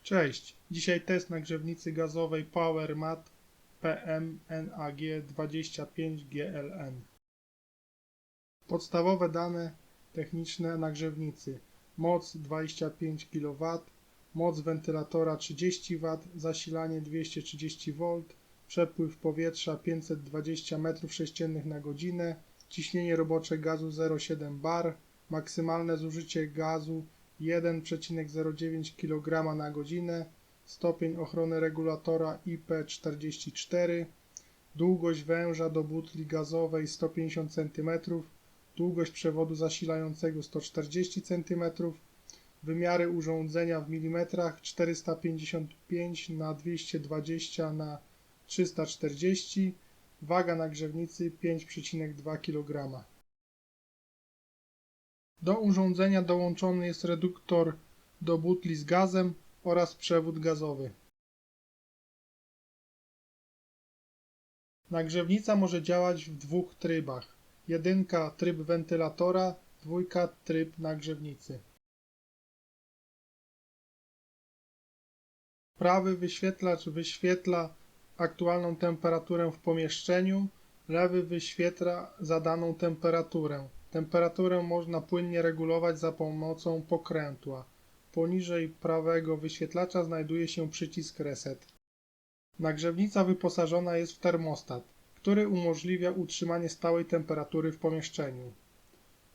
Cześć, dzisiaj test nagrzewnicy gazowej PowerMat PM-NAG25GLN. Podstawowe dane techniczne nagrzewnicy: moc 25 kW, moc wentylatora 30 W, zasilanie 230 V, przepływ powietrza 520 m3 na godzinę, ciśnienie robocze gazu 0,7 bar, maksymalne zużycie gazu 1,09 kg na godzinę, stopień ochrony regulatora IP44, długość węża do butli gazowej 150 cm, długość przewodu zasilającego 140 cm, wymiary urządzenia w milimetrach 455 na 220 na 340, waga nagrzewnicy 5,2 kg. Do urządzenia dołączony jest reduktor do butli z gazem oraz przewód gazowy. Nagrzewnica może działać w dwóch trybach. 1 tryb wentylatora, 2 tryb nagrzewnicy. Prawy wyświetlacz wyświetla aktualną temperaturę w pomieszczeniu, lewy wyświetla zadaną temperaturę. Temperaturę można płynnie regulować za pomocą pokrętła. Poniżej prawego wyświetlacza znajduje się przycisk Reset. Nagrzewnica wyposażona jest w termostat, który umożliwia utrzymanie stałej temperatury w pomieszczeniu.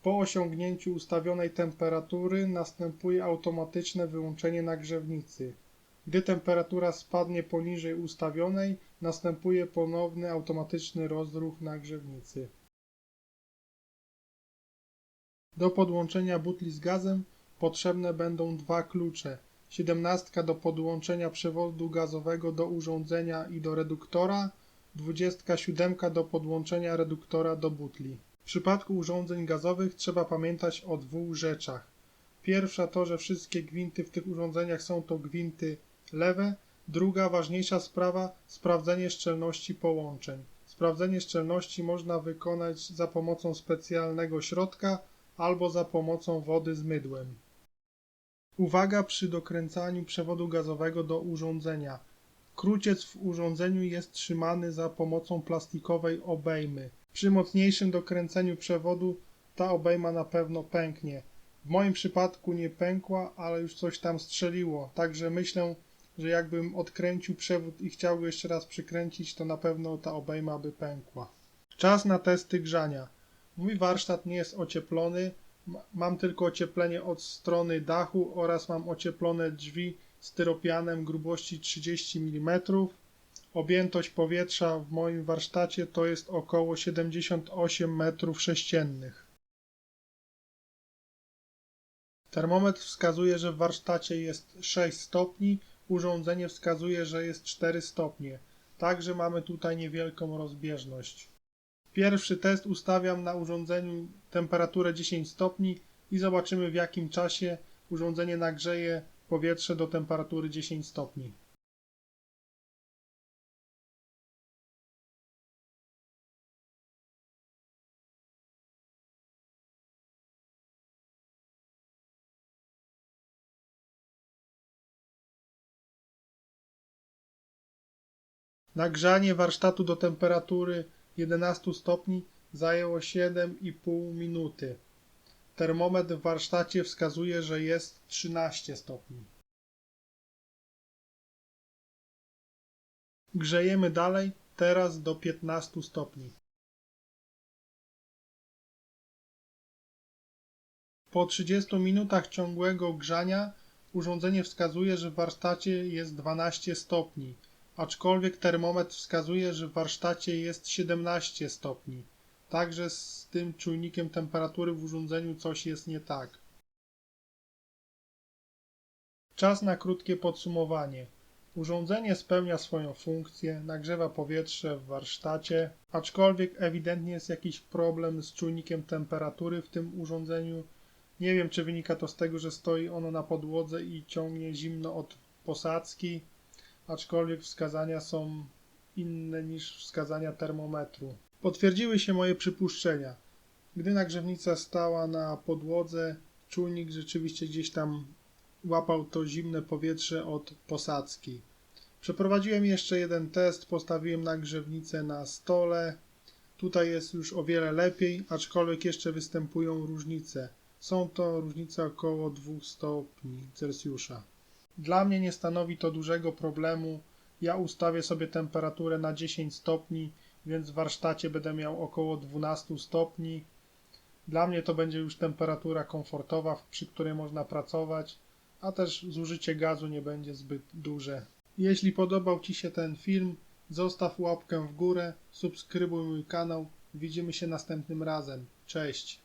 Po osiągnięciu ustawionej temperatury następuje automatyczne wyłączenie nagrzewnicy. Gdy temperatura spadnie poniżej ustawionej, następuje ponowny automatyczny rozruch nagrzewnicy. Do podłączenia butli z gazem potrzebne będą dwa klucze: 17 do podłączenia przewodu gazowego do urządzenia i do reduktora, 27 do podłączenia reduktora do butli. W przypadku urządzeń gazowych trzeba pamiętać o dwóch rzeczach. Pierwsza to, że wszystkie gwinty w tych urządzeniach są to gwinty lewe. Druga ważniejsza sprawa, sprawdzenie szczelności połączeń. Sprawdzenie szczelności można wykonać za pomocą specjalnego środka albo za pomocą wody z mydłem. Uwaga przy dokręcaniu przewodu gazowego do urządzenia. Kruciec w urządzeniu jest trzymany za pomocą plastikowej obejmy. Przy mocniejszym dokręceniu przewodu ta obejma na pewno pęknie. W moim przypadku nie pękła, ale już coś tam strzeliło, także myślę, że jakbym odkręcił przewód i chciał go jeszcze raz przykręcić, to na pewno ta obejma by pękła. Czas na testy grzania. Mój warsztat nie jest ocieplony, mam tylko ocieplenie od strony dachu oraz mam ocieplone drzwi styropianem grubości 30 mm. Objętość powietrza w moim warsztacie to jest około 78 m3. Termometr wskazuje, że w warsztacie jest 6 stopni, urządzenie wskazuje, że jest 4 stopnie, także mamy tutaj niewielką rozbieżność. Pierwszy test ustawiam na urządzeniu temperaturę 10 stopni i zobaczymy, w jakim czasie urządzenie nagrzeje powietrze do temperatury 10 stopni. Nagrzanie warsztatu do temperatury 11 stopni zajęło 7,5 minuty. Termometr w warsztacie wskazuje, że jest 13 stopni. Grzejemy dalej, teraz do 15 stopni. Po 30 minutach ciągłego grzania urządzenie wskazuje, że w warsztacie jest 12 stopni, aczkolwiek termometr wskazuje, że w warsztacie jest 17 stopni. Także z tym czujnikiem temperatury w urządzeniu coś jest nie tak. Czas na krótkie podsumowanie. Urządzenie spełnia swoją funkcję, nagrzewa powietrze w warsztacie, aczkolwiek ewidentnie jest jakiś problem z czujnikiem temperatury w tym urządzeniu. Nie wiem, czy wynika to z tego, że stoi ono na podłodze i ciągnie zimno od posadzki, aczkolwiek wskazania są inne niż wskazania termometru. Potwierdziły się moje przypuszczenia. Gdy nagrzewnica stała na podłodze, czujnik rzeczywiście gdzieś tam łapał to zimne powietrze od posadzki. Przeprowadziłem jeszcze jeden test, postawiłem nagrzewnicę na stole. Tutaj jest już o wiele lepiej, aczkolwiek jeszcze występują różnice. Są to różnice około 2 stopni Celsjusza. Dla mnie nie stanowi to dużego problemu. Ja ustawię sobie temperaturę na 10 stopni, więc w warsztacie będę miał około 12 stopni. Dla mnie to będzie już temperatura komfortowa, przy której można pracować, a też zużycie gazu nie będzie zbyt duże. Jeśli podobał Ci się ten film, zostaw łapkę w górę, subskrybuj mój kanał. Widzimy się następnym razem. Cześć!